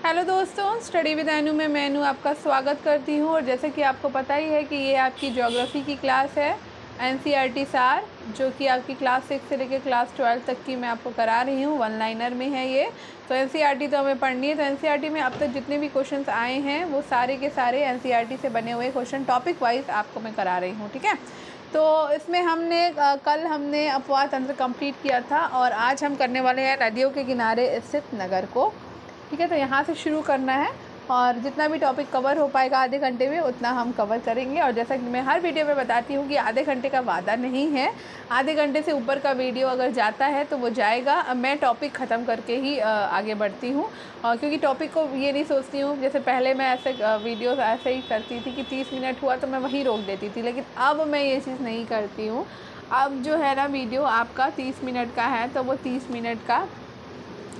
Hello दोस्तों, study with अनु में मैं अनु आपका स्वागत करती हूँ। और जैसे कि आपको पता ही है कि ये आपकी ज्योग्राफी की क्लास है एनसीईआरटी सार, जो कि आपकी क्लास 6 से लेकर क्लास 12 तक की मैं आपको करा रही हूँ। वन लाइनर में है ये। तो एनसीईआरटी तो हमें पढ़नी है। तो एनसीईआरटी में अब तक जितने भी क्वेश्चंस आए हैं वो सारे के सारे एनसीईआरटी से बने हुए क्वेश्चन टॉपिक वाइज आपको मैं करा रही हूँ, ठीक है। तो इसमें कल हमने अपवाद तंत्र कंप्लीट किया था और आज हम करने वाले हैं नदियों के किनारे स्थित नगर को, ठीक है। तो यहाँ से शुरू करना है और जितना भी टॉपिक कवर हो पाएगा आधे घंटे में उतना हम कवर करेंगे। और जैसा कि मैं हर वीडियो में बताती हूँ कि आधे घंटे का वादा नहीं है, आधे घंटे से ऊपर का वीडियो अगर जाता है तो वो जाएगा। अब मैं टॉपिक ख़त्म करके ही आगे बढ़ती हूँ, क्योंकि टॉपिक को ये नहीं सोचती हूँ। जैसे पहले मैं ऐसे वीडियो ऐसे ही करती थी कि 30 मिनट हुआ तो मैं वहीं रोक देती थी, लेकिन अब मैं ये चीज़ नहीं करती हूँ। अब जो है ना, वीडियो आपका 30 मिनट का है तो वो 30 मिनट का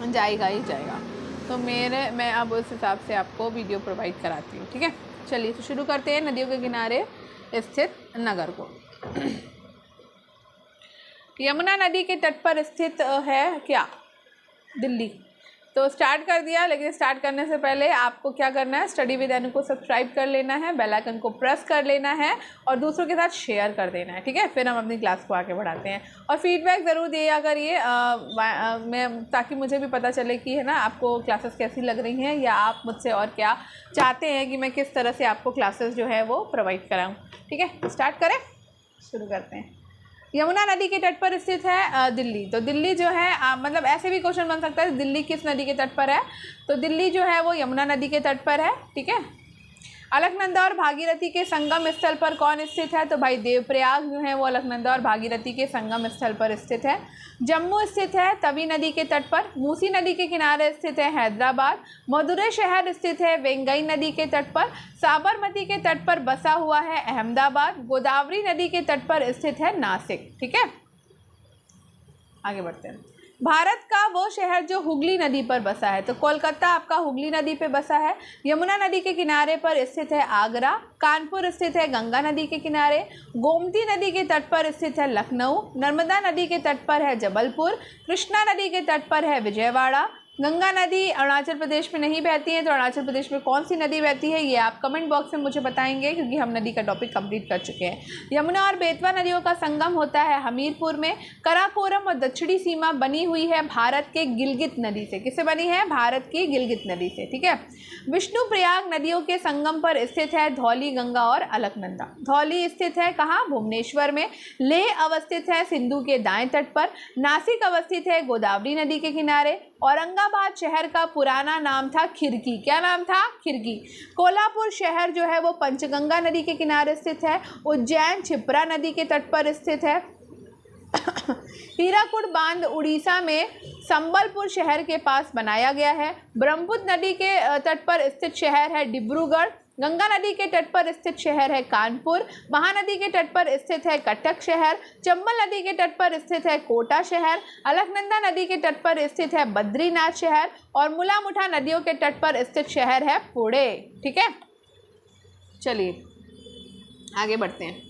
जाएगा ही जाएगा। तो मैं अब उस हिसाब से आपको वीडियो प्रोवाइड कराती हूँ, ठीक है। चलिए तो शुरू करते हैं नदियों के किनारे स्थित नगर को। यमुना नदी के तट पर स्थित है क्या? दिल्ली। तो स्टार्ट कर दिया, लेकिन स्टार्ट करने से पहले आपको क्या करना है, स्टडी विद अनु को सब्सक्राइब कर लेना है, बेल आइकन को प्रेस कर लेना है और दूसरों के साथ शेयर कर देना है, ठीक है। फिर हम अपनी क्लास को आगे बढ़ाते हैं और फीडबैक ज़रूर दिया करिए मैं, ताकि मुझे भी पता चले कि है ना आपको क्लासेस कैसी लग रही हैं या आप मुझसे और क्या चाहते हैं कि मैं किस तरह से आपको क्लासेस जो है वो प्रोवाइड कराऊँ, ठीक है। स्टार्ट करें, शुरू करते हैं। यमुना नदी के तट पर स्थित है दिल्ली। तो दिल्ली जो है मतलब ऐसे भी क्वेश्चन बन सकता है, दिल्ली किस नदी के तट पर है? तो दिल्ली जो है वो यमुना नदी के तट पर है, ठीक है। अलकनंदा और भागीरथी के संगम स्थल पर कौन स्थित है? तो भाई देवप्रयाग जो है वो अलकनंदा और भागीरथी के संगम स्थल पर स्थित है। जम्मू स्थित है तवी नदी के तट पर। मूसी नदी के किनारे स्थित है हैदराबाद। मदुरै शहर स्थित है वेंगई नदी के तट पर। साबरमती के तट पर बसा हुआ है अहमदाबाद। गोदावरी नदी के तट पर स्थित है नासिक, ठीक है। आगे बढ़ते हैं। भारत का वो शहर जो हुगली नदी पर बसा है। तो कोलकाता आपका हुगली नदी पे बसा है। यमुना नदी के किनारे पर स्थित है आगरा। कानपुर स्थित है गंगा नदी के किनारे। गोमती नदी के तट पर स्थित है लखनऊ। नर्मदा नदी के तट पर है जबलपुर। कृष्णा नदी के तट पर है विजयवाड़ा। गंगा नदी अरुणाचल प्रदेश में नहीं बहती है, तो अरुणाचल प्रदेश में कौन सी नदी बहती है ये आप कमेंट बॉक्स में मुझे बताएंगे, क्योंकि हम नदी का टॉपिक कंप्लीट कर चुके हैं। यमुना और बेतवा नदियों का संगम होता है हमीरपुर में। कराकोरम और दक्षिणी सीमा बनी हुई है भारत के गिलगित नदी से। किससे बनी है? भारत की गिलगित नदी से, ठीक है। विष्णुप्रयाग नदियों के संगम पर स्थित है धौली, गंगा और अलकनंदा। धौली स्थित है कहाँ? भुवनेश्वर में। लेह अवस्थित है सिंधु के दाएं तट पर। नासिक अवस्थित है गोदावरी नदी के किनारे। औरंगाबाद शहर का पुराना नाम था खिरकी। क्या नाम था? खिरकी। कोल्हापुर शहर जो है वो पंचगंगा नदी के किनारे स्थित है। उज्जैन क्षिप्रा नदी के तट पर स्थित है। हीराकुड बांध उड़ीसा में संबलपुर शहर के पास बनाया गया है। ब्रह्मपुत्र नदी के तट पर स्थित शहर है डिब्रूगढ़। गंगा नदी के तट पर स्थित शहर है कानपुर। महानदी के तट पर स्थित है कटक शहर। चंबल नदी के तट पर स्थित है कोटा शहर। अलकनंदा नदी के तट पर स्थित है बद्रीनाथ शहर और मुला मुठा नदियों के तट पर स्थित शहर है पुणे, ठीक है। चलिए आगे बढ़ते हैं।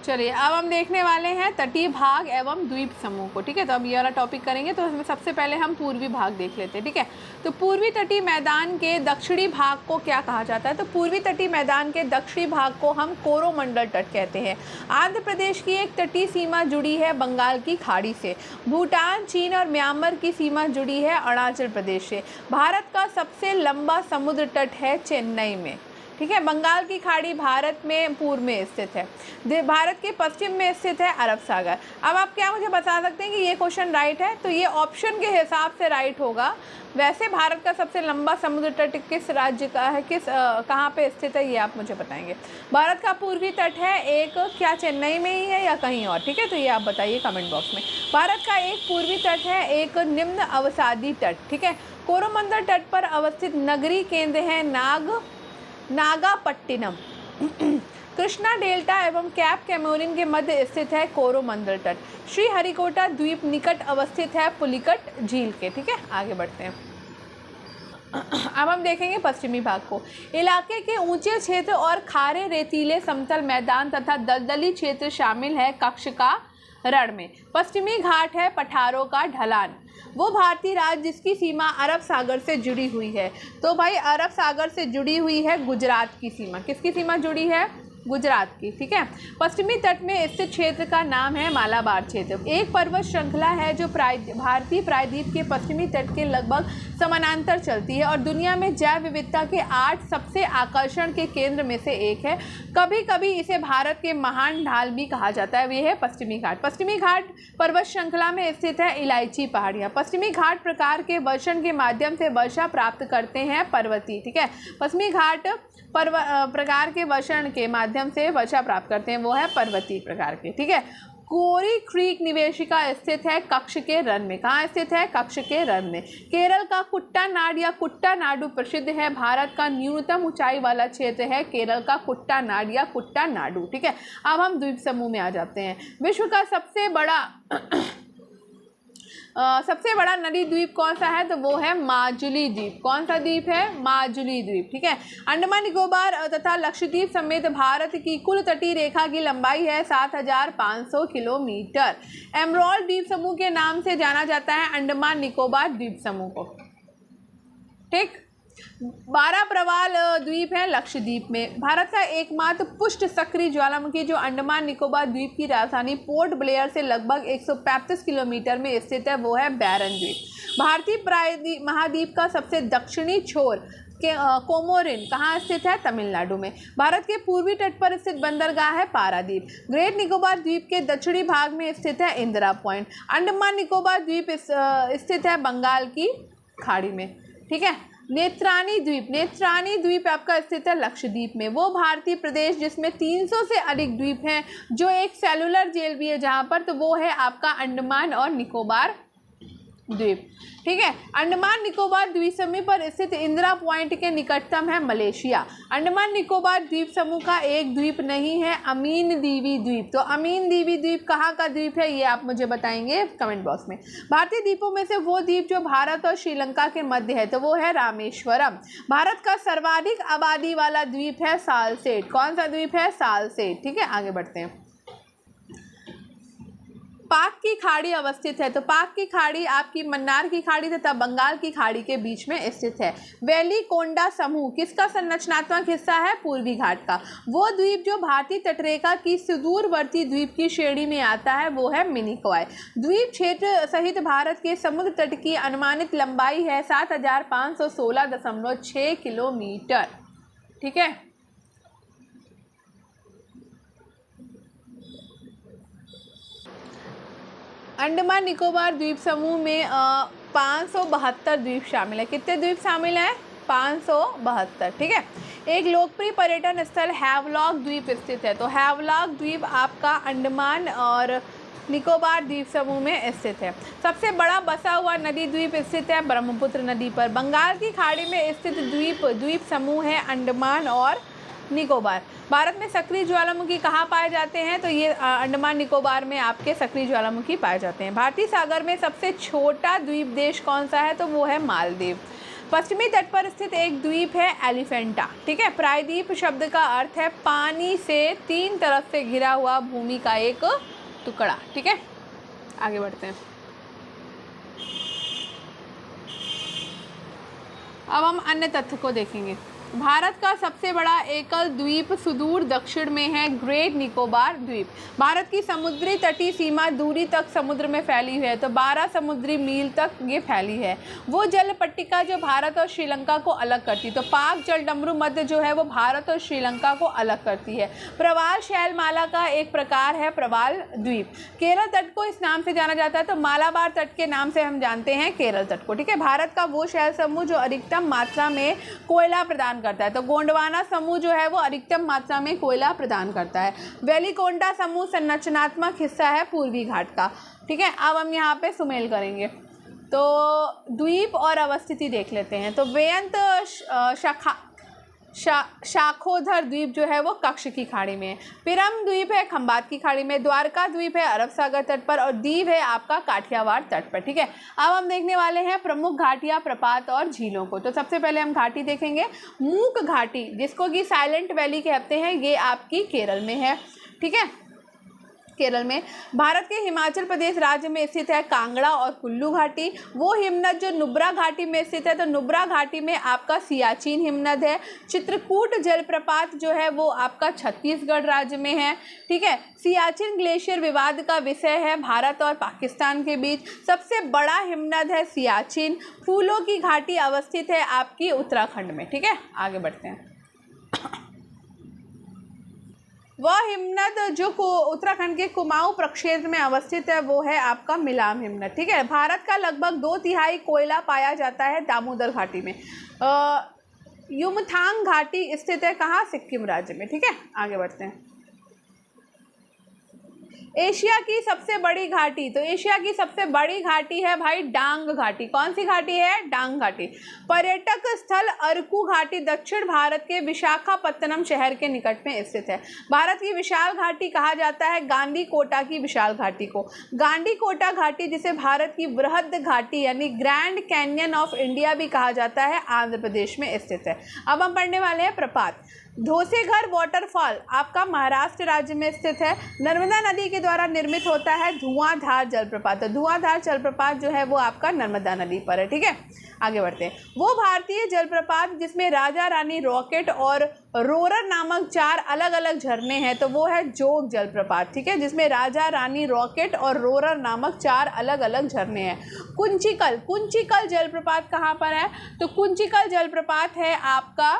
चलिए अब हम देखने वाले हैं तटीय भाग एवं द्वीप समूह को, ठीक है। तो अब ये वाला टॉपिक करेंगे, तो इसमें सबसे पहले हम पूर्वी भाग देख लेते हैं, ठीक है। तो पूर्वी तटीय मैदान के दक्षिणी भाग को क्या कहा जाता है? तो पूर्वी तटीय मैदान के दक्षिणी भाग को हम कोरोमंडल तट कहते हैं। आंध्र प्रदेश की एक तटीय सीमा जुड़ी है बंगाल की खाड़ी से। भूटान, चीन और म्यांमार की सीमा जुड़ी है अरुणाचल प्रदेश से। भारत का सबसे लंबा समुद्र तट है चेन्नई में, ठीक है। बंगाल की खाड़ी भारत में पूर्व में स्थित है। भारत के पश्चिम में स्थित है अरब सागर। अब आप क्या मुझे बता सकते हैं कि ये क्वेश्चन राइट है? तो ये ऑप्शन के हिसाब से राइट होगा। वैसे भारत का सबसे लंबा समुद्र तट किस राज्य का है, कहाँ पे स्थित है, ये आप मुझे बताएंगे। भारत का पूर्वी तट है एक, क्या चेन्नई में ही है या कहीं और, ठीक है। तो ये आप बताइए कमेंट बॉक्स में। भारत का एक पूर्वी तट है एक निम्न अवसादी तट, ठीक है। कोरोमंडल तट पर अवस्थित नगरीय केंद्र है नागापट्टिनम। कृष्णा डेल्टा एवं कैप कैमोरिन के मध्य स्थित है कोरोमंडल तट। श्रीहरिकोटा द्वीप निकट अवस्थित है पुलिकट झील के, ठीक है। आगे बढ़ते हैं। अब हम देखेंगे पश्चिमी भाग को। इलाके के ऊंचे क्षेत्र और खारे रेतीले समतल मैदान तथा दलदली क्षेत्र शामिल है। कक्ष का रण में। पश्चिमी घाट है पठारों का ढलान। वो भारतीय राज्य जिसकी सीमा अरब सागर से जुड़ी हुई है। तो भाई अरब सागर से जुड़ी हुई है गुजरात की सीमा। किसकी सीमा जुड़ी है? गुजरात की। ठीक है। पश्चिमी तट में स्थित क्षेत्र का नाम है मालाबार क्षेत्र। एक पर्वत श्रृंखला है जो भारतीय प्रायद्वीप के पश्चिमी तट के लगभग समानांतर चलती है और दुनिया में जैव विविधता के 8 सबसे आकर्षण के केंद्र में से एक है। कभी कभी इसे भारत के महान ढाल भी कहा जाता है। ये है पश्चिमी घाट। पश्चिमी घाट पर्वत श्रृंखला में स्थित है इलायची पहाड़ियाँ। पश्चिमी घाट प्रकार के वर्षण के माध्यम से वर्षा प्राप्त करते हैं पर्वतीय। ठीक है। पश्चिमी घाट प्रकार के वर्षण के माध्यम से वर्षा प्राप्त करते हैं, वो है पर्वतीय प्रकार के। ठीक है। कोरी क्रीक निवेशिका स्थित है कच्छ के रण में। कहाँ स्थित है? कच्छ के रण में। केरल का कुट्टानाड या कुट्टानाडु प्रसिद्ध है। भारत का न्यूनतम ऊंचाई वाला क्षेत्र है केरल का कुट्टानाड या कुट्टानाडु। ठीक है। अब हम द्वीप समूह में आ जाते हैं। विश्व का सबसे बड़ा नदी द्वीप कौन सा है? तो वो है माजुली द्वीप। कौन सा द्वीप है? माजुली द्वीप। ठीक है। अंडमान निकोबार तथा लक्षद्वीप समेत भारत की कुल तटीय रेखा की लंबाई है 7,500 किलोमीटर। एमराल्ड द्वीप समूह के नाम से जाना जाता है अंडमान निकोबार द्वीप समूह को। ठीक। 12 प्रवाल द्वीप है लक्षद्वीप में। भारत का एकमात्र पुष्ट सक्रिय ज्वालामुखी जो अंडमान निकोबार द्वीप की राजधानी पोर्ट ब्लेयर से लगभग 135 किलोमीटर में स्थित है वो है बैरन द्वीप। भारतीय महाद्वीप का सबसे दक्षिणी छोर कोमोरिन कहाँ स्थित है? तमिलनाडु में। भारत के पूर्वी तट पर स्थित बंदरगाह है पारादीप। ग्रेट निकोबार द्वीप के दक्षिणी भाग में स्थित है इंदिरा पॉइंट। अंडमान निकोबार द्वीप स्थित है बंगाल की खाड़ी में। ठीक है। नेत्रानी द्वीप आपका स्थित है लक्षद्वीप में। वो भारतीय प्रदेश जिसमें 300 से अधिक द्वीप हैं, जो एक सेलुलर जेल भी है जहाँ पर, तो वो है आपका अंडमान और निकोबार द्वीप। ठीक है। अंडमान निकोबार द्वीप समूह पर स्थित इंदिरा पॉइंट के निकटतम है मलेशिया। अंडमान निकोबार द्वीप समूह का एक द्वीप नहीं है अमीन दीवी द्वीप। तो अमीन दीवी द्वीप कहाँ का द्वीप है ये आप मुझे बताएंगे कमेंट बॉक्स में। भारतीय द्वीपों में से वो द्वीप जो भारत और श्रीलंका के मध्य है तो वो है रामेश्वरम। भारत का सर्वाधिक आबादी वाला द्वीप है सालसेट। कौन सा द्वीप है? सालसेट। ठीक है। आगे बढ़ते हैं। पाक की खाड़ी अवस्थित है। तो पाक की खाड़ी आपकी मन्नार की खाड़ी तथा बंगाल की खाड़ी के बीच में स्थित है। वैली कोंडा समूह किसका संरचनात्मक हिस्सा है? पूर्वी घाट का। वो द्वीप जो भारतीय तटरेखा की सुदूरवर्ती द्वीप की श्रेणी में आता है वो है मिनिकॉय। द्वीप क्षेत्र सहित भारत के समुद्र तट की अनुमानित लंबाई है 7,516.6 किलोमीटर। ठीक है। अंडमान निकोबार द्वीप समूह में 572 द्वीप शामिल है। कितने द्वीप शामिल हैं? 572। ठीक है। एक लोकप्रिय पर्यटन स्थल हैवलॉक द्वीप स्थित है। तो हैवलॉक द्वीप आपका अंडमान और निकोबार द्वीप समूह में स्थित है। सबसे बड़ा बसा हुआ नदी द्वीप स्थित है ब्रह्मपुत्र नदी पर। बंगाल की खाड़ी में स्थित द्वीप समूह है अंडमान और निकोबार। भारत में सक्रिय ज्वालामुखी कहाँ पाए जाते हैं? तो ये अंडमान निकोबार में आपके सक्रिय ज्वालामुखी पाए जाते हैं। भारतीय सागर में सबसे छोटा द्वीप देश कौन सा है? तो वो है मालदीव। पश्चिमी तट पर स्थित एक द्वीप है एलिफेंटा। ठीक है। प्रायद्वीप शब्द का अर्थ है पानी से 3 तरफ से घिरा हुआ भूमि का एक टुकड़ा। ठीक है। आगे बढ़ते हैं। अब हम अन्य तथ्य को देखेंगे। भारत का सबसे बड़ा एकल द्वीप सुदूर दक्षिण में है ग्रेट निकोबार द्वीप। भारत की समुद्री तटीय सीमा दूरी तक समुद्र में फैली हुई है। तो 12 समुद्री मील तक ये फैली है। वो जल पट्टिका जो भारत और श्रीलंका को अलग करती है। तो पाक जलडमरू मध्य जो है वो भारत और श्रीलंका को अलग करती है। प्रवाल शैलमाला का एक प्रकार है प्रवाल द्वीप। केरल तट को इस नाम से जाना जाता है। तो मालाबार तट के नाम से हम जानते हैं केरल तट को। ठीक है। भारत का वो शैल समूह जो अधिकतम मात्रा में कोयला प्रदान करता है। तो गोंडवाना समूह जो है वो अधिकतम मात्रा में कोयला प्रदान करता है। वेलिकोंडा समूह संरचनात्मक हिस्सा है पूर्वी घाट का। ठीक है। अब हम यहाँ पे सुमेल करेंगे। तो द्वीप और अवस्थिति देख लेते हैं। तो वेयंत शाखोधर द्वीप जो है वो कच्छ की खाड़ी में है। पिरम द्वीप है खंबात की खाड़ी में। द्वारका द्वीप है अरब सागर तट पर और दीव है आपका काठियावाड़ तट पर। ठीक है। अब हम देखने वाले हैं प्रमुख घाटियां, प्रपात और झीलों को। तो सबसे पहले हम घाटी देखेंगे। मूक घाटी जिसको कि साइलेंट वैली कहते हैं, ये आपकी केरल में है। ठीक है। केरल में। भारत के हिमाचल प्रदेश राज्य में स्थित है कांगड़ा और कुल्लू घाटी। वो हिमनद जो नुब्रा घाटी में स्थित है, तो नुब्रा घाटी में आपका सियाचिन हिमनद है। चित्रकूट जलप्रपात जो है वो आपका छत्तीसगढ़ राज्य में है। ठीक है, सियाचिन ग्लेशियर विवाद का विषय है भारत और पाकिस्तान के बीच। सबसे बड़ा हिमनद है सियाचिन। फूलों की घाटी अवस्थित है आपकी उत्तराखंड में। ठीक है, आगे बढ़ते हैं। वह हिमनद जो उत्तराखंड के कुमाऊं प्रक्षेत्र में अवस्थित है वो है आपका मिलाम हिमनद। ठीक है, भारत का लगभग 2/3 कोयला पाया जाता है दामोदर घाटी में। युमथांग घाटी स्थित है कहाँ? सिक्किम राज्य में। ठीक है, आगे बढ़ते हैं। एशिया की सबसे बड़ी घाटी, तो एशिया की सबसे बड़ी घाटी है भाई डांग घाटी। कौन सी घाटी है? डांग घाटी। पर्यटक स्थल अरकू घाटी दक्षिण भारत के विशाखापत्तनम शहर के निकट में स्थित है। भारत की विशाल घाटी कहा जाता है गांडी कोटा की विशाल घाटी को। गांडी कोटा घाटी जिसे भारत की बृहद घाटी यानी ग्रैंड कैन्यन ऑफ इंडिया भी कहा जाता है, आंध्र प्रदेश में स्थित है। अब हम पढ़ने वाले हैं प्रपात। धोसेघर वाटरफॉल आपका महाराष्ट्र राज्य में स्थित है। नर्मदा नदी के द्वारा निर्मित होता है धुआंधार जलप्रपात। तो धुआंधार जलप्रपात जो है वो आपका नर्मदा नदी पर है। ठीक है, आगे बढ़ते हैं। वो भारतीय जलप्रपात जिसमें राजा रानी रॉकेट और रोरर नामक 4 अलग अलग झरने हैं, तो वो है जोग जलप्रपात। ठीक है, जिसमें राजा रानी रॉकेट और रोरर नामक 4 अलग अलग झरने हैं। कुंचिकल जलप्रपात कहाँ पर है? तो कुंचिकल जलप्रपात है आपका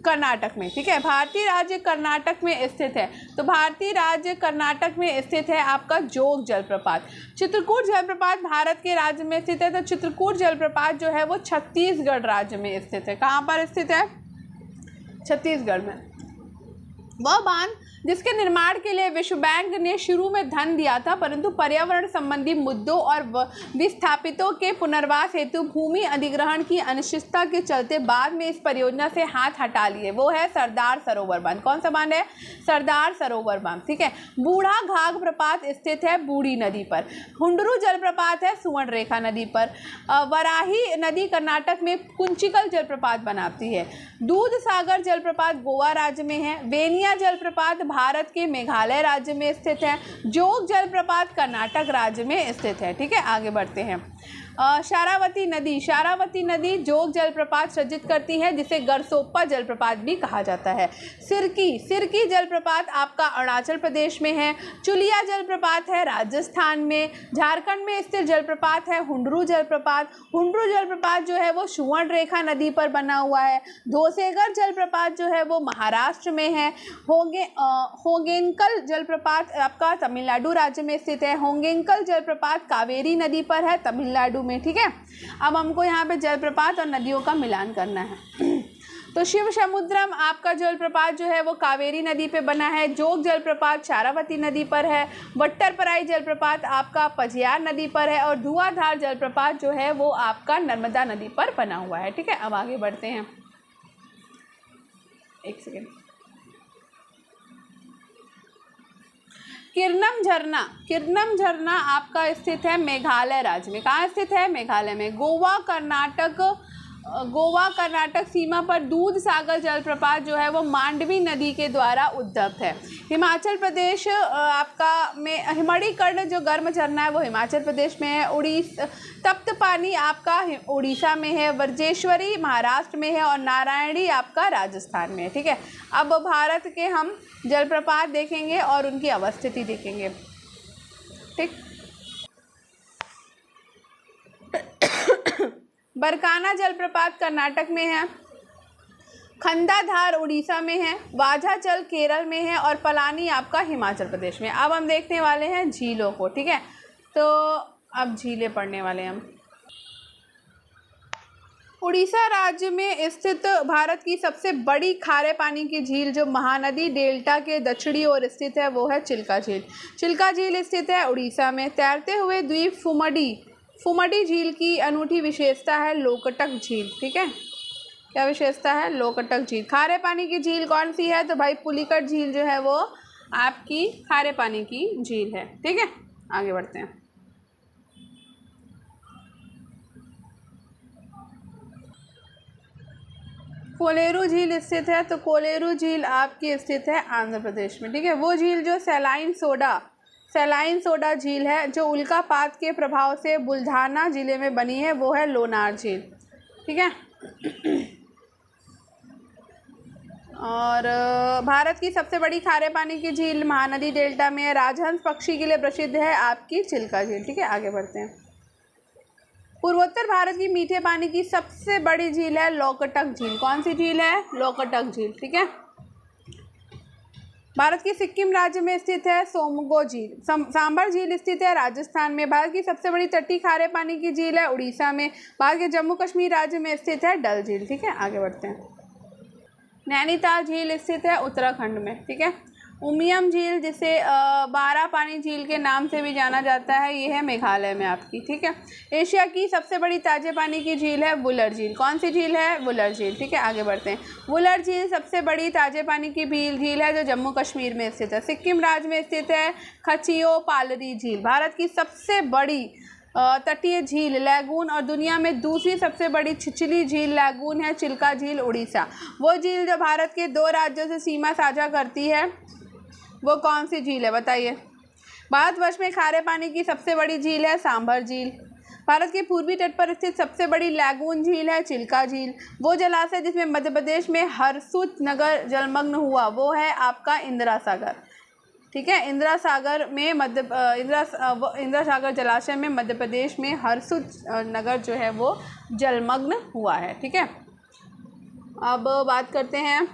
कर्नाटक में। ठीक है, भारतीय राज्य कर्नाटक में स्थित है। तो भारतीय राज्य कर्नाटक में स्थित है आपका जोग जलप्रपात। चित्रकूट जलप्रपात भारत के राज्य में स्थित है। तो चित्रकूट जलप्रपात जो है वो छत्तीसगढ़ राज्य में स्थित है। कहाँ पर स्थित है? छत्तीसगढ़ में। वह बांध जिसके निर्माण के लिए विश्व बैंक ने शुरू में धन दिया था, परंतु पर्यावरण संबंधी मुद्दों और विस्थापितों के पुनर्वास हेतु भूमि अधिग्रहण की अनिश्चितता के चलते बाद में इस परियोजना से हाथ हटा लिए, वो है सरदार सरोवर बांध। कौन सा बांध है? सरदार सरोवर बांध। ठीक है, बूढ़ा घाघ प्रपात स्थित है बूढ़ी नदी पर। हुंडरू जलप्रपात है सुवर्णरेखा नदी पर। वराही नदी कर्नाटक में कुंचिकल जलप्रपात बनाती है। दूध सागर जलप्रपात गोवा राज्य में है। वेनिया जलप्रपात भारत के मेघालय राज्य में स्थित है। जोग जलप्रपात कर्नाटक राज्य में स्थित है। ठीक है, आगे बढ़ते हैं। शारावती नदी जोग जलप्रपात सृजित करती है, जिसे गरसोप्पा जलप्रपात भी कहा जाता है। सिरकी जलप्रपात आपका अरुणाचल प्रदेश में है। चुलिया जलप्रपात है राजस्थान में। झारखंड में स्थित जलप्रपात है हुंडरू जलप्रपात जो है वो सुवर्णरेखा नदी पर बना हुआ है। धोसेघर जलप्रपात जो है वो महाराष्ट्र में है। होगेनकल जलप्रपात आपका तमिलनाडु राज्य में स्थित है। होगेनकल जलप्रपात कावेरी नदी पर है तमिलनाडु में। ठीक है, अब हमको यहाँ पे जलप्रपात और नदियों का मिलान करना है। तो शिव समुद्रम आपका जलप्रपात जो है वो कावेरी नदी पे बना है। जोग जलप्रपात शारावती नदी पर है। वट्टरपराई जलप्रपात आपका पजियार नदी पर है। और धुआंधार जलप्रपात जो है वो आपका नर्मदा नदी पर बना हुआ है। ठीक है, अब आगे बढ़ते हैं। एक सेकेंड। किरनम झरना आपका स्थित है मेघालय राज्य में। कहाँ स्थित है? मेघालय में। गोवा कर्नाटक सीमा पर दूध सागर जलप्रपात जो है वो मांडवी नदी के द्वारा उद्भव है। हिमाचल प्रदेश आपका में हिमड़ीकर्ण जो गर्म झरना है वो हिमाचल प्रदेश में है। तप्त पानी आपका उड़ीसा में है। वर्जेश्वरी महाराष्ट्र में है। और नारायणी आपका राजस्थान में है। ठीक है, अब भारत के हम जलप्रपात देखेंगे और उनकी अवस्थिति देखेंगे। ठीक, बरकाना जलप्रपात कर्नाटक में है। खंडाधार उड़ीसा में है। वाझाचल केरल में है। और पलानी आपका हिमाचल प्रदेश में। अब हम देखने वाले हैं झीलों को। ठीक है, तो अब झीलें पढ़ने वाले हैं हम। उड़ीसा राज्य में स्थित भारत की सबसे बड़ी खारे पानी की झील जो महानदी डेल्टा के दक्षिणी ओर स्थित है वो है चिल्का झील। चिल्का झील स्थित है उड़ीसा में। तैरते हुए द्वीप फुमडी झील की अनूठी विशेषता है लोकटक झील। ठीक है, क्या विशेषता है? लोकटक झील। खारे पानी की झील कौन सी है? तो भाई पुलिकट झील जो है वो आपकी खारे पानी की झील है। ठीक है, आगे बढ़ते हैं। कोलेरू झील स्थित है। तो कोलेरू झील आपकी स्थित है आंध्र प्रदेश में। ठीक है, वो झील जो सैलाइन सोडा झील है जो उल्कापात के प्रभाव से बुल्ढाना जिले में बनी है, वो है लोनार झील। ठीक है। और भारत की सबसे बड़ी खारे पानी की झील महानदी डेल्टा में है, राजहंस पक्षी के लिए प्रसिद्ध है आपकी चिल्का झील। ठीक है, आगे बढ़ते हैं। पूर्वोत्तर भारत की मीठे पानी की सबसे बड़ी झील है लोकटक झील। कौन सी झील है? लोकटक झील। ठीक है। भारत के सिक्किम राज्य में स्थित है सोमगो झील। सांबर झील स्थित है राजस्थान में। भारत की सबसे बड़ी तटीय खारे पानी की झील है उड़ीसा में। भारत के जम्मू कश्मीर राज्य में स्थित है डल झील। ठीक है, आगे बढ़ते हैं। नैनीताल झील स्थित है उत्तराखंड में। ठीक है। उमियम झील जिसे बारह पानी झील के नाम से भी जाना जाता है, ये है मेघालय में आपकी। ठीक है। एशिया की सबसे बड़ी ताजे पानी की झील है वुलर झील। कौन सी झील है? वुलर झील। ठीक है, आगे बढ़ते हैं। वुलर झील सबसे बड़ी ताजे पानी की झील है जो जम्मू कश्मीर में स्थित है। सिक्किम राज्य में स्थित है खचियो पालरी झील। भारत की सबसे बड़ी तटीय झील लैगून और दुनिया में दूसरी सबसे बड़ी छिछली झील लैगून है चिल्का झील उड़ीसा। वो झील जो भारत के दो राज्यों से सीमा साझा करती है, वो कौन सी झील है बताइए? भारतवर्ष में खारे पानी की सबसे बड़ी झील है सांभर झील। भारत के पूर्वी तट पर स्थित सबसे बड़ी लैगून झील है चिल्का झील। वो जलाशय जिसमें मध्य प्रदेश में हरसूद नगर जलमग्न हुआ, वो है आपका इंदिरा सागर। ठीक है। इंदिरा सागर में इंदिरा सागर जलाशय में मध्य प्रदेश में हरसूद नगर जो है वो जलमग्न हुआ है। ठीक है। अब बात करते हैं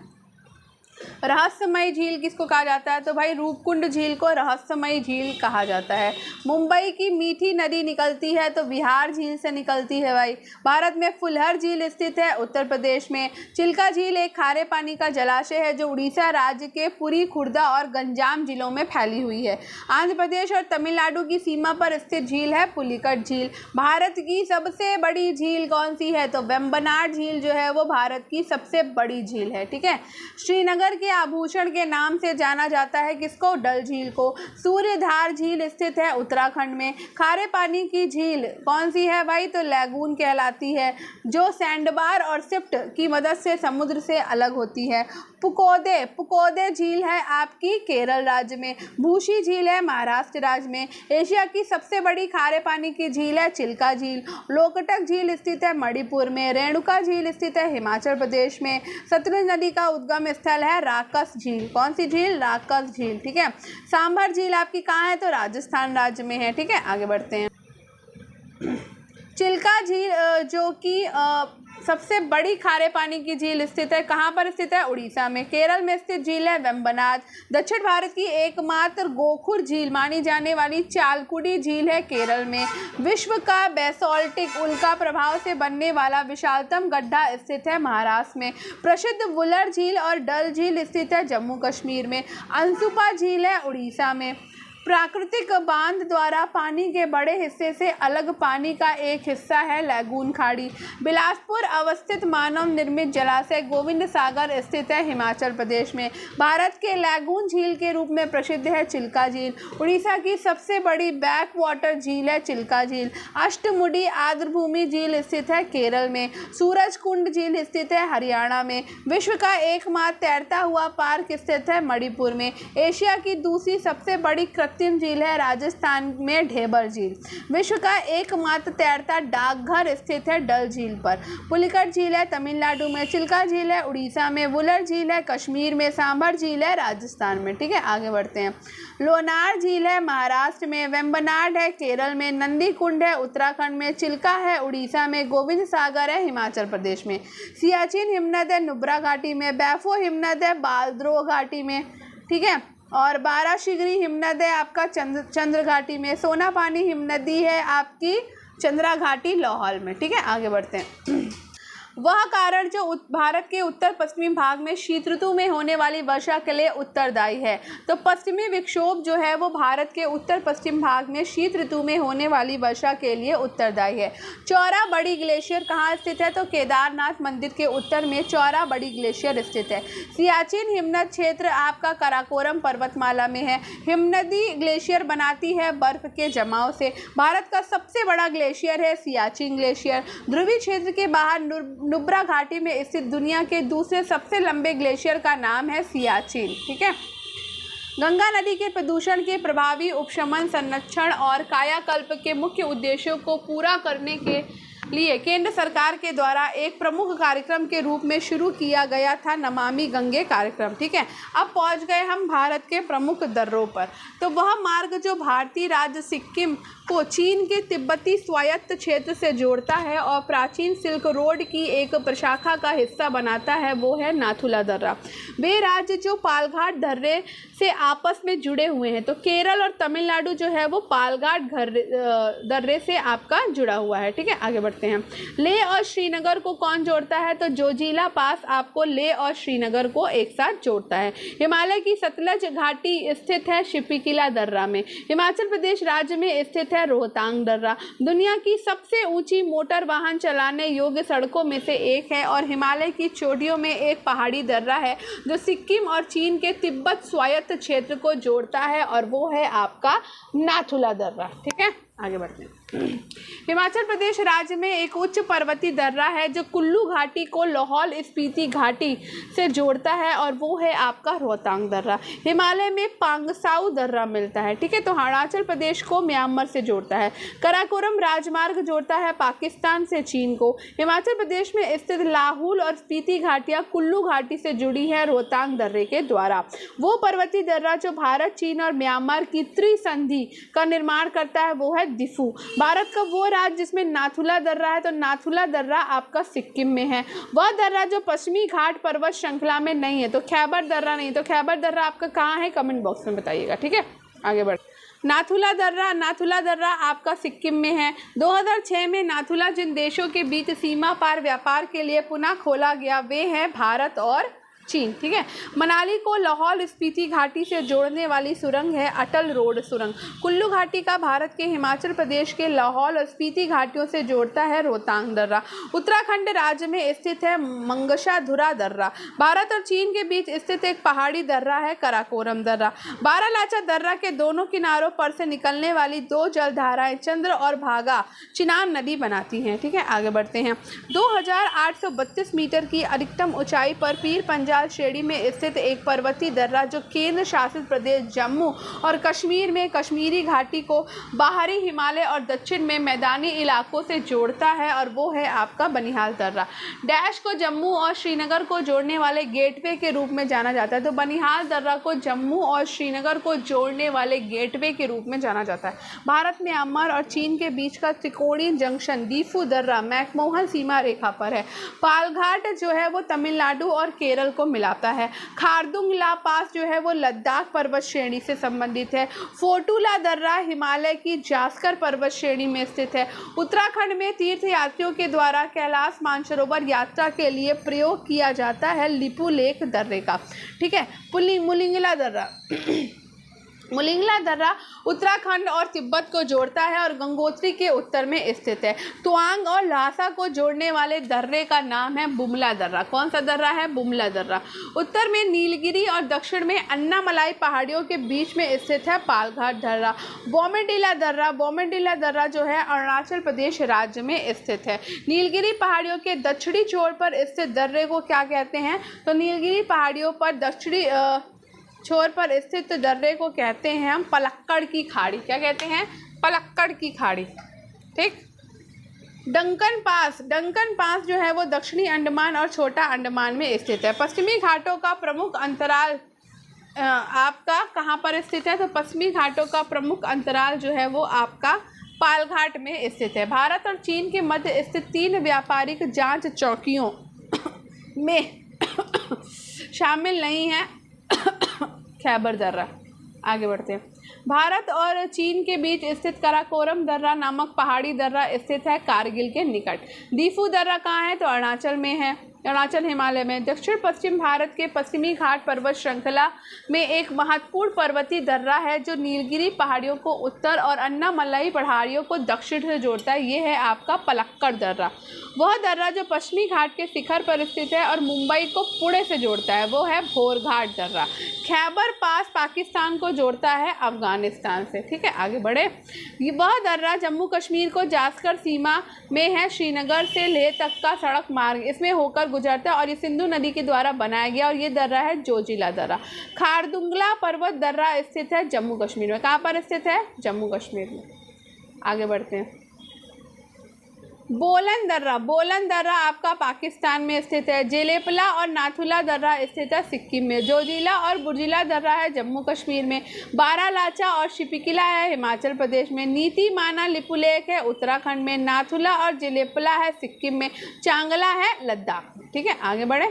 रहस्यमयी झील किसको कहा जाता है? तो भाई रूपकुंड झील को रहस्यमयी झील कहा जाता है। मुंबई की मीठी नदी निकलती है तो बिहार झील से निकलती है भाई। भारत में फुलहर झील स्थित है उत्तर प्रदेश में। चिल्का झील एक खारे पानी का जलाशय है जो उड़ीसा राज्य के पुरी, खुर्दा और गंजाम जिलों में फैली हुई है। आंध्र प्रदेश और तमिलनाडु की सीमा पर स्थित झील है पुलिकट झील। भारत की सबसे बड़ी झील कौन सी है? तो वेम्बनाड झील जो है वो भारत की सबसे बड़ी झील है। ठीक है। श्रीनगर के आभूषण के नाम से जाना जाता है किसको? डल झील को। सूर्यधार झील स्थित है उत्तराखंड में। खारे पानी की झील कौन सी है भाई? तो लैगून कहलाती है जो सैंडबार और सिफ्ट की मदद से समुद्र से अलग होती है। पुकोदे झील है आपकी केरल राज्य में। भूशी झील है महाराष्ट्र राज्य में। एशिया की सबसे बड़ी खारे पानी की झील है चिल्का झील। लोकटक झील स्थित है मणिपुर में। रेणुका झील स्थित है हिमाचल प्रदेश में। सतलुज नदी का उद्गम स्थल है राकस झील। कौन सी झील? राकस झील। ठीक है। सांभर झील आपकी कहाँ है? तो राजस्थान राज्य में है। ठीक है, आगे बढ़ते हैं। चिल्का झील जो कि सबसे बड़ी खारे पानी की झील स्थित है, कहाँ पर स्थित है? उड़ीसा में। केरल में स्थित झील है वेम्बनाड। दक्षिण भारत की एकमात्र गोखुर झील मानी जाने वाली चालकुडी झील है केरल में। विश्व का बेसाल्टिक उल्का प्रभाव से बनने वाला विशालतम गड्ढा स्थित है महाराष्ट्र में। प्रसिद्ध वुलर झील और डल झील स्थित है जम्मू कश्मीर में। अंसुपा झील है उड़ीसा में। प्राकृतिक बांध द्वारा पानी के बड़े हिस्से से अलग पानी का एक हिस्सा है लैगून खाड़ी। बिलासपुर अवस्थित मानव निर्मित जलाशय गोविंद सागर स्थित है हिमाचल प्रदेश में। भारत के लैगून झील के रूप में प्रसिद्ध है चिल्का झील। उड़ीसा की सबसे बड़ी बैक वाटर झील है चिल्का झील। अष्टमुडी आर्द्रभूमि झील स्थित है केरल में। सूरजकुंड झील स्थित है हरियाणा में। विश्व का एकमात्र तैरता हुआ पार्क स्थित है मणिपुर में। एशिया की दूसरी सबसे बड़ी कृत्रिम झील है राजस्थान में ढेबर झील। विश्व का एकमात्र तैरता डाकघर स्थित है डल झील पर। पुलिकट झील है तमिलनाडु में। चिल्का झील है उड़ीसा में। वुलर झील है कश्मीर में। सांभर झील है राजस्थान में। ठीक है, आगे बढ़ते हैं। लोनार झील है महाराष्ट्र में। वेम्बनाड है केरल में। नंदी कुंड है उत्तराखंड में। चिल्का है उड़ीसा में। गोविंद सागर है हिमाचल प्रदेश में। सियाचिन हिमनद है नुब्रा घाटी में। बैफो हिमनद है बालद्रो घाटी में। ठीक है, और बाराशिगरी हिमनद है आपका चंद्र घाटी में। सोना पानी हिमनदी है आपकी चंद्रा घाटी लाहौल में। ठीक है, आगे बढ़ते हैं। वह कारण जो भारत के उत्तर पश्चिमी भाग में शीत ऋतु में होने वाली वर्षा के लिए उत्तरदायी है। तो पश्चिमी विक्षोभ जो है वो भारत के उत्तर पश्चिम भाग में शीत ऋतु में होने वाली वर्षा के लिए उत्तरदायी है। चौरा बड़ी ग्लेशियर कहाँ स्थित है? तो केदारनाथ मंदिर के उत्तर में चौरा बड़ी ग्लेशियर स्थित है। सियाचिन हिमनद क्षेत्र आपका काराकोरम पर्वतमाला में है। हिमनदी ग्लेशियर बनाती है बर्फ के जमाव से। भारत का सबसे बड़ा ग्लेशियर है सियाचिन ग्लेशियर। ध्रुवीय क्षेत्र के बाहर नुब्रा घाटी में स्थित दुनिया के दूसरे सबसे लंबे ग्लेशियर का नाम है सियाचिन। ठीक है, गंगा नदी के प्रदूषण के प्रभावी उपशमन, संरक्षण और कायाकल्प के मुख्य उद्देश्यों को पूरा करने के लिए केंद्र सरकार के द्वारा एक प्रमुख कार्यक्रम के रूप में शुरू किया गया था नमामि गंगे कार्यक्रम। ठीक है, अब पहुंच गए हम भारत के प्रमुख दर्रों पर। तो वह मार्ग जो भारतीय राज्य सिक्किम को चीन के तिब्बती स्वायत्त क्षेत्र से जोड़ता है और प्राचीन सिल्क रोड की एक प्रशाखा का हिस्सा बनाता है, वो है नाथुला दर्रा। वे राज्य जो पालघाट दर्रे से आपस में जुड़े हुए हैं, तो केरल और तमिलनाडु जो है वो पालघाट दर्रे से आपका जुड़ा हुआ है। ठीक है, आगे बढ़ते हैं। लेह और श्रीनगर को कौन जोड़ता है? तो जोजिला पास आपको लेह और श्रीनगर को एक साथ जोड़ता है। हिमालय की सतलज घाटी स्थित है शिपिकिला दर्रा में। हिमाचल प्रदेश राज्य में स्थित है रोहतांग दर्रा। दुनिया की सबसे ऊंची मोटर वाहन चलाने योग्य सड़कों में से एक है और हिमालय की चोटियों में एक पहाड़ी दर्रा है जो सिक्किम और चीन के तिब्बत स्वायत्त क्षेत्र को जोड़ता है और वो है आपका नाथुला दर्रा। ठीक है, आगे बढ़ते हैं। हिमाचल प्रदेश राज्य में एक उच्च पर्वतीय दर्रा है जो कुल्लू घाटी को लाहौल स्पीति घाटी से जोड़ता है और वो है आपका रोहतांग दर्रा। हिमालय में पांगसाऊ दर्रा मिलता है। ठीक है, तो अरुणाचल प्रदेश को म्यांमार से जोड़ता है। कराकोरम राजमार्ग जोड़ता है पाकिस्तान से चीन को। हिमाचल प्रदेश में स्थित लाहौल और स्पीति घाटियाँ कुल्लू घाटी से जुड़ी है रोहतांग दर्रे के द्वारा। वो पर्वतीय दर्रा जो भारत, चीन और म्यांमार की त्रिसंधि का निर्माण करता है वो है दिफू। भारत का वो राज्य जिसमें नाथुला दर्रा है, तो नाथुला दर्रा आपका सिक्किम में है। वह दर्रा जो पश्चिमी घाट पर्वत श्रृंखला में नहीं है, तो खैबर दर्रा नहीं, तो खैबर दर्रा आपका कहाँ है, कमेंट बॉक्स में बताइएगा। ठीक है, आगे बढ़। नाथुला दर्रा आपका सिक्किम में है। 2006 में नाथुला जिन देशों के बीच सीमा पार व्यापार के लिए पुनः खोला गया वे हैं भारत और चीन। ठीक है, मनाली को लाहौल स्पीति घाटी से जोड़ने वाली सुरंग है अटल रोड सुरंग। कुल्लू घाटी का भारत के हिमाचल प्रदेश के लाहौल और स्पीति घाटियों से जोड़ता है रोहतांग दर्रा। उत्तराखंड राज्य में स्थित है मंगशाधुरा दर्रा। भारत और चीन के बीच स्थित एक पहाड़ी दर्रा है कराकोरम दर्रा। बारालाचा दर्रा के दोनों किनारों पर से निकलने वाली दो जलधाराएं चंद्र और भागा चिनाब नदी बनाती हैं। ठीक है, आगे बढ़ते हैं। 2832 मीटर की अधिकतम ऊंचाई पर पीर पंजाल श्रेणी में स्थित एक पर्वतीय दर्रा जो केंद्र शासित प्रदेश जम्मू और कश्मीर में कश्मीरी घाटी को बाहरी हिमालय और दक्षिण में मैदानी इलाकों से जोड़ता है और वो है आपका बनिहाल दर्रा। डैश को जम्मू और श्रीनगर को जोड़ने वाले गेटवे के रूप में जाना जाता है, तो बनिहाल दर्रा को जम्मू और श्रीनगर को जोड़ने वाले गेटवे के रूप में जाना जाता है। भारत, म्यांमार और चीन के बीच का त्रिकोणीय जंक्शन दीफू दर्रा मैकमोहन सीमा रेखा पर है। पालघाट जो है वो तमिलनाडु और केरल को मिलाता है। खारदुंग ला पास जो है वो लद्दाख पर्वत श्रेणी से संबंधित है। फोटूला दर्रा हिमालय की जास्कर पर्वत श्रेणी में स्थित है। उत्तराखंड में तीर्थयात्रियों के द्वारा कैलाश मानसरोवर यात्रा के लिए प्रयोग किया जाता है लिपू लेक दर्रे का। ठीक है, मुलिंगला दर्रा मुलिंगला दर्रा उत्तराखंड और तिब्बत को जोड़ता है और गंगोत्री के उत्तर में स्थित है। तुआंग और ल्हासा को जोड़ने वाले दर्रे का नाम है बुमला दर्रा। कौन सा दर्रा है? बुमला दर्रा। उत्तर में नीलगिरी और दक्षिण में अन्नामलाई पहाड़ियों के बीच में स्थित है पालघाट दर्रा। बोमेडिला दर्रा जो है अरुणाचल प्रदेश राज्य में स्थित है। नीलगिरी पहाड़ियों के दक्षिणी छोर पर स्थित दर्रे को क्या कहते हैं? तो नीलगिरी पहाड़ियों पर दक्षिणी छोर पर स्थित दर्रे को कहते हैं हम पलक्कड़ की खाड़ी। क्या कहते हैं? पलक्कड़ की खाड़ी। ठीक। डंकन पास जो है वो दक्षिणी अंडमान और छोटा अंडमान में स्थित है। पश्चिमी घाटों का प्रमुख अंतराल आपका कहाँ पर स्थित है? तो पश्चिमी घाटों का प्रमुख अंतराल जो है वो आपका पालघाट में स्थित है। भारत और चीन के मध्य स्थित 3 व्यापारिक जांच चौकियों में शामिल नहीं है खैबर दर्रा। आगे बढ़ते हैं। भारत और चीन के बीच स्थित कराकोरम दर्रा नामक पहाड़ी दर्रा स्थित है कारगिल के निकट। दीफू दर्रा कहाँ है? तो अरुणाचल में है, अरुणाचल हिमालय में। दक्षिण पश्चिम भारत के पश्चिमी घाट पर्वत श्रृंखला में एक महत्वपूर्ण पर्वतीय दर्रा है जो नीलगिरी पहाड़ियों को उत्तर और अन्नामलाई पहाड़ियों को दक्षिण से जोड़ता है। ये है आपका पलक्कड़ दर्रा। वह दर्रा जो पश्चिमी घाट के शिखर पर स्थित है और मुंबई को पुणे से जोड़ता है वो है भोरघाट दर्रा। खैबर पास पाकिस्तान को जोड़ता है अफगानिस्तान से। ठीक है, आगे बढ़े। वह दर्रा जम्मू कश्मीर को जास्कर सीमा में है, श्रीनगर से लेह तक का सड़क मार्ग इसमें होकर गुजरता है और ये सिंधु नदी के द्वारा बनाया गया और ये दर्रा है जोजिला दर्रा। खारदुंगला पर्वत दर्रा स्थित है जम्मू कश्मीर में। कहाँ पर स्थित है? जम्मू कश्मीर में। आगे बढ़ते हैं। बोलन दर्रा आपका पाकिस्तान में स्थित है। जेलेपला और नाथुला दर्रा स्थित है सिक्किम में। जोजिला और बुर्जिला दर्रा है जम्मू कश्मीर में। बारालाचा और शिपिकिला है हिमाचल प्रदेश में। नीति माना लिपुलेख है उत्तराखंड में। नाथुला और जेलेपला है सिक्किम में। चांगला है लद्दाख में। ठीक है, आगे बढ़े।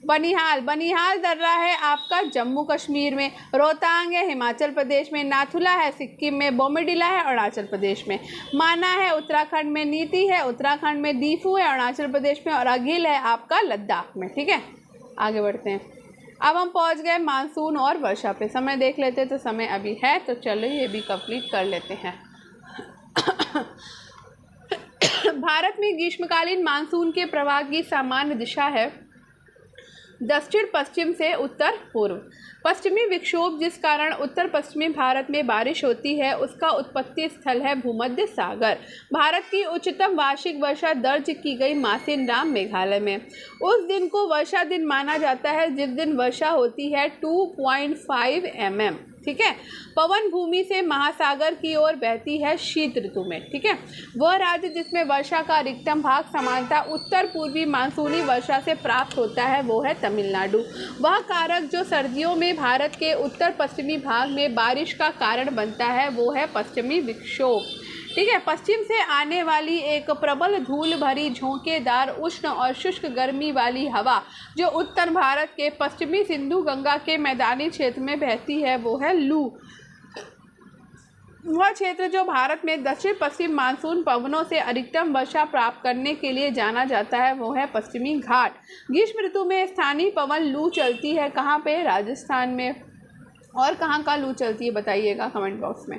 बनिहाल दर्रा है आपका जम्मू कश्मीर में। रोहतांग है हिमाचल प्रदेश में। नाथुला है सिक्किम में। बोमडिला है अरुणाचल प्रदेश में। माना है उत्तराखंड में। नीति है उत्तराखंड में। दीफू है अरुणाचल प्रदेश में और अगिल है आपका लद्दाख में। ठीक है, आगे बढ़ते हैं। अब हम पहुंच गए मानसून और वर्षा पे। समय देख लेते तो समय अभी है, तो चलो ये भी कंप्लीट कर लेते हैं। भारत में ग्रीष्मकालीन मानसून के प्रवाह की सामान्य दिशा है दक्षिण पश्चिम से उत्तर पूर्व। पश्चिमी विक्षोभ जिस कारण उत्तर पश्चिमी भारत में बारिश होती है उसका उत्पत्ति स्थल है भूमध्य सागर। भारत की उच्चतम वार्षिक वर्षा दर्ज की गई मासिनराम मेघालय में। उस दिन को वर्षा दिन माना जाता है जिस दिन वर्षा होती है 2.5 mm। ठीक है, पवन भूमि से महासागर की ओर बहती है शीत ऋतु में। ठीक है, वह राज्य जिसमें वर्षा का अधिकतम भाग सामान्यतः उत्तर पूर्वी मानसूनी वर्षा से प्राप्त होता है वो है तमिलनाडु। वह कारक जो सर्दियों में भारत के उत्तर पश्चिमी भाग में बारिश का कारण बनता है वो है पश्चिमी विक्षोभ। ठीक है, पश्चिम से आने वाली एक प्रबल धूल भरी झोंकेदार उष्ण और शुष्क गर्मी वाली हवा जो उत्तर भारत के पश्चिमी सिंधु गंगा के मैदानी क्षेत्र में बहती है वो है लू। वह क्षेत्र जो भारत में दक्षिण पश्चिम मानसून पवनों से अधिकतम वर्षा प्राप्त करने के लिए जाना जाता है वो है पश्चिमी घाट। ग्रीष्म ऋतु में स्थानीय पवन लू चलती है कहाँ पे? राजस्थान में। और कहाँ का लू चलती है बताइएगा कमेंट बॉक्स में।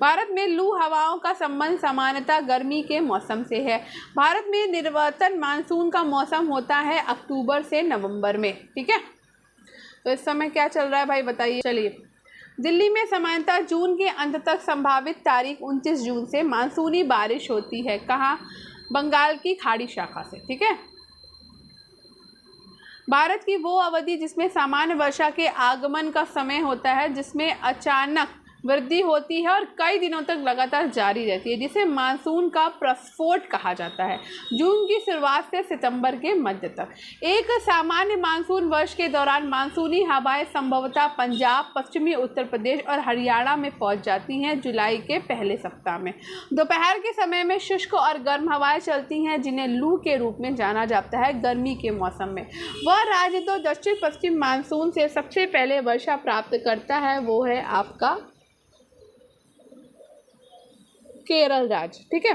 भारत में लू हवाओं का संबंध सामान्यतः गर्मी के मौसम से है। भारत में निर्वर्तन मानसून का मौसम होता है अक्टूबर से नवंबर में। ठीक है, तो इस समय क्या चल रहा है भाई बताइए। चलिए, दिल्ली में सामान्यतः जून के अंत तक संभावित तारीख 29 जून से मानसूनी बारिश होती है। कहाँ? बंगाल की खाड़ी शाखा से। ठीक है, भारत की वो अवधि जिसमें सामान्य वर्षा के आगमन का समय होता है जिसमें अचानक वृद्धि होती है और कई दिनों तक लगातार जारी रहती है जिसे मानसून का प्रस्फोट कहा जाता है। जून की शुरुआत से सितंबर के मध्य तक। एक सामान्य मानसून वर्ष के दौरान मानसूनी हवाएं संभवतः पंजाब, पश्चिमी उत्तर प्रदेश और हरियाणा में पहुंच जाती हैं जुलाई के पहले सप्ताह में। दोपहर के समय में शुष्क और गर्म हवाएं चलती हैं जिन्हें लू के रूप में जाना जाता है गर्मी के मौसम में। वह राज्य जो दक्षिण पश्चिम मानसून से सबसे पहले वर्षा प्राप्त करता है वो है आपका केरल राज्य। ठीक है,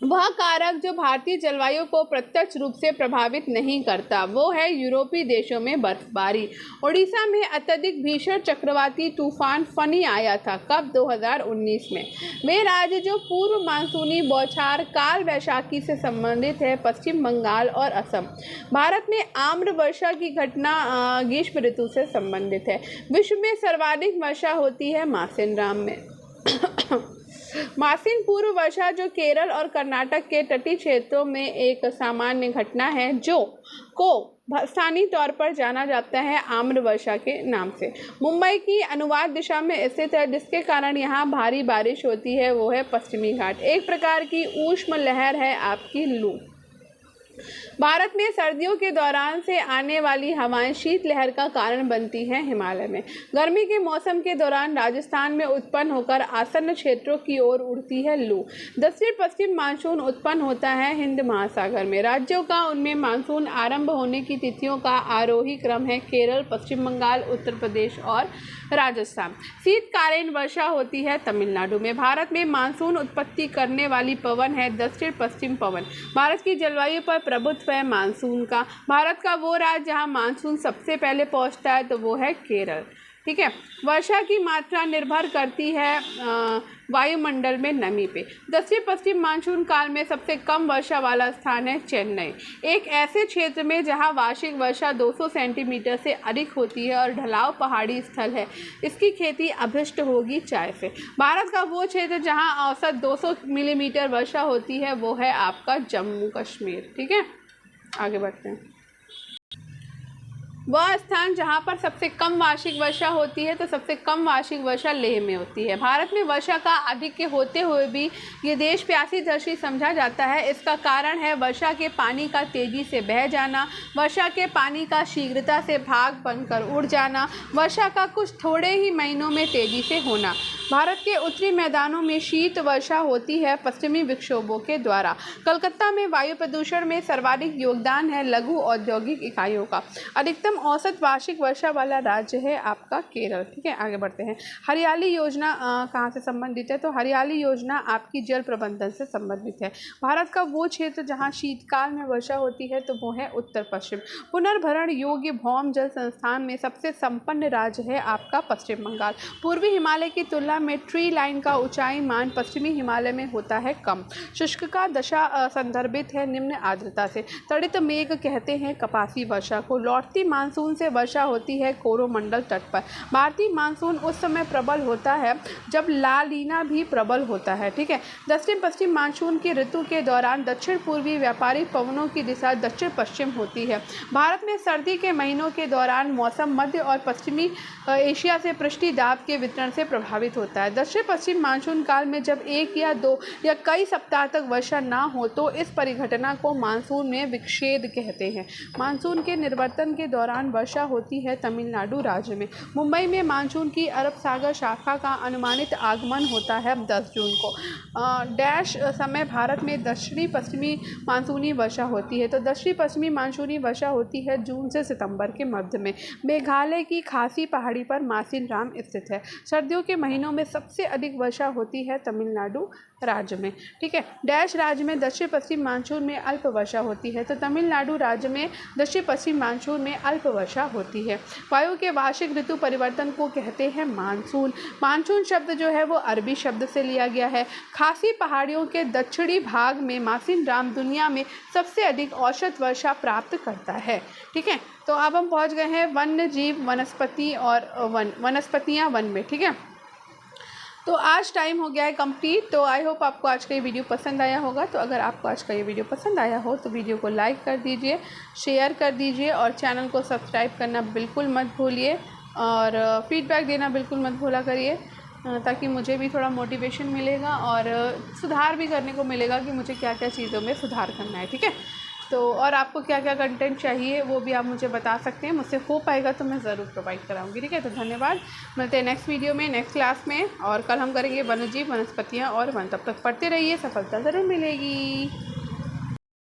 वह कारक जो भारतीय जलवायु को प्रत्यक्ष रूप से प्रभावित नहीं करता वो है यूरोपीय देशों में बर्फबारी। उड़ीसा में अत्यधिक भीषण चक्रवाती तूफान फनी आया था। कब? 2019 में। वे राज्य जो पूर्व मानसूनी बौछार काल वैशाखी से संबंधित है पश्चिम बंगाल और असम। भारत में आम्र वर्षा की घटना ग्रीष्म ऋतु से संबंधित है। विश्व में सर्वाधिक वर्षा होती है मासिनराम में। मासिन पूर्व वर्षा जो केरल और कर्नाटक के तटीय क्षेत्रों में एक सामान्य घटना है जो को स्थानीय तौर पर जाना जाता है आम्र वर्षा के नाम से। मुंबई की अनुवाद दिशा में स्थित है जिसके कारण यहाँ भारी बारिश होती है वो है पश्चिमी घाट। एक प्रकार की ऊष्म लहर है आपकी लू। भारत में सर्दियों के दौरान से आने वाली हवाएं शीतलहर का कारण बनती हैं हिमालय में। गर्मी के मौसम के दौरान राजस्थान में उत्पन्न होकर आसन्न क्षेत्रों की ओर उड़ती है लू। दक्षिण पश्चिम मानसून उत्पन्न होता है हिंद महासागर में। राज्यों का उनमें मानसून आरंभ होने की तिथियों का आरोही क्रम है केरल, पश्चिम बंगाल, उत्तर प्रदेश और राजस्थान। शीतकालीन वर्षा होती है तमिलनाडु में। भारत में मानसून उत्पत्ति करने वाली पवन है दक्षिण पश्चिम पवन। भारत की जलवायु पर प्रभुत्व है मानसून का। भारत का वो राज्य जहाँ मानसून सबसे पहले पहुँचता है तो वो है केरल। ठीक है, वर्षा की मात्रा निर्भर करती है वायुमंडल में नमी पे। दक्षिण पश्चिम मानसून काल में सबसे कम वर्षा वाला स्थान है चेन्नई, एक ऐसे क्षेत्र में जहां वार्षिक वर्षा 200 सेंटीमीटर से अधिक होती है और ढलाव पहाड़ी स्थल है। इसकी खेती अभिष्ट होगी चाय से। भारत का वो क्षेत्र जहां औसत 200 मिलीमीटर वर्षा होती है वो है आपका जम्मू कश्मीर। ठीक है, आगे बढ़ते हैं। वह स्थान जहाँ पर सबसे कम वार्षिक वर्षा होती है, तो सबसे कम वार्षिक वर्षा लेह में होती है। भारत में वर्षा का आधिक्य होते हुए भी ये देश प्यासी दृष्टि समझा जाता है। इसका कारण है वर्षा के पानी का तेजी से बह जाना, वर्षा के पानी का शीघ्रता से भाग बनकर उड़ जाना, वर्षा का कुछ थोड़े ही महीनों में तेजी से होना। भारत के उत्तरी मैदानों में शीत वर्षा होती है पश्चिमी विक्षोभों के द्वारा। कलकत्ता में वायु प्रदूषण में सर्वाधिक योगदान है लघु औद्योगिक इकाइयों का। अधिकतम औसत वार्षिक वर्षा वाला राज्य है आपका केरल। ठीक है, आगे बढ़ते हैं। हरियाली योजना कहाँ से संबंधित है? तो हरियाली योजना आपकी जल प्रबंधन से संबंधित है। भारत का वो क्षेत्र जहाँ शीतकाल में वर्षा होती है तो वो है उत्तर पश्चिम। पुनर्भरण योग्य भौम जल संस्थान में सबसे संपन्न राज्य है आपका पश्चिम बंगाल। पूर्वी हिमालय की तुलना में ट्री लाइन का ऊंचाई मान पश्चिमी हिमालय में होता है कम। शुष्क का दशा संदर्भित है निम्न आर्द्रता से। तड़ित मेघ कहते हैं कपासी वर्षा को। लौटती मानसून से वर्षा होती है कोरोमंडल तट पर। भारतीय मानसून उस समय प्रबल होता है जब लालीना भी प्रबल होता है। ठीक है, दक्षिण पश्चिम मानसून की ऋतु के दौरान दक्षिण पूर्वी व्यापारिक पवनों की दिशा दक्षिण पश्चिम होती है। भारत में सर्दी के महीनों के दौरान मौसम मध्य और पश्चिमी एशिया से पृष्ठीय दाब के वितरण से प्रभावित होता है। दक्षिण पश्चिम मानसून काल में जब एक या दो या कई सप्ताह तक वर्षा ना हो तो इस परिघटना को मानसून में विक्षेद कहते हैं। मानसून के निर्वर्तन के दौरान वर्षा होती है तमिलनाडु राज्य में। मुंबई में मानसून की अरब सागर शाखा का अनुमानित आगमन होता है 10 जून को। डैश समय भारत में दक्षिणी पश्चिमी मानसूनी वर्षा होती है, तो दक्षिणी पश्चिमी मानसूनी वर्षा होती है जून से सितंबर के मध्य में। मेघालय की खासी पहाड़ी पर मासिन राम स्थित है। सर्दियों के महीनों में सबसे अधिक वर्षा होती है तमिलनाडु राज्य में। ठीक है, डैश राज्य में दक्षिण पश्चिम मानसून में अल्प वर्षा होती है, तो तमिलनाडु राज्य में दक्षिण पश्चिम मानसून में अल्प वर्षा होती है। वायु के वार्षिक ऋतु परिवर्तन को कहते हैं मानसून। मानसून शब्द जो है वो अरबी शब्द से लिया गया है। खासी पहाड़ियों के दक्षिणी भाग में मासिन राम दुनिया में सबसे अधिक औसत वर्षा प्राप्त करता है। ठीक है, तो अब हम पहुंच गए हैं वन्य जीव वनस्पति और वनस्पतियां वन में। ठीक है, तो आज टाइम हो गया है कंप्लीट। तो आई होप आपको आज का ये वीडियो पसंद आया होगा। तो अगर आपको आज का ये वीडियो पसंद आया हो तो वीडियो को लाइक कर दीजिए, शेयर कर दीजिए और चैनल को सब्सक्राइब करना बिल्कुल मत भूलिए और फीडबैक देना बिल्कुल मत भूला करिए, ताकि मुझे भी थोड़ा मोटिवेशन मिलेगा और सुधार भी करने को मिलेगा कि मुझे क्या क्या चीज़ों में सुधार करना है। ठीक है, तो और आपको क्या क्या कंटेंट चाहिए वो भी आप मुझे बता सकते हैं। मुझसे हो पाएगा तो मैं ज़रूर प्रोवाइड कराऊंगी। ठीक है, तो धन्यवाद। मिलते हैं नेक्स्ट वीडियो में, नेक्स्ट क्लास में, और कल हम करेंगे वन्यजीव वनस्पतियाँ और वन। तब तक पढ़ते रहिए, सफलता ज़रूर मिलेगी।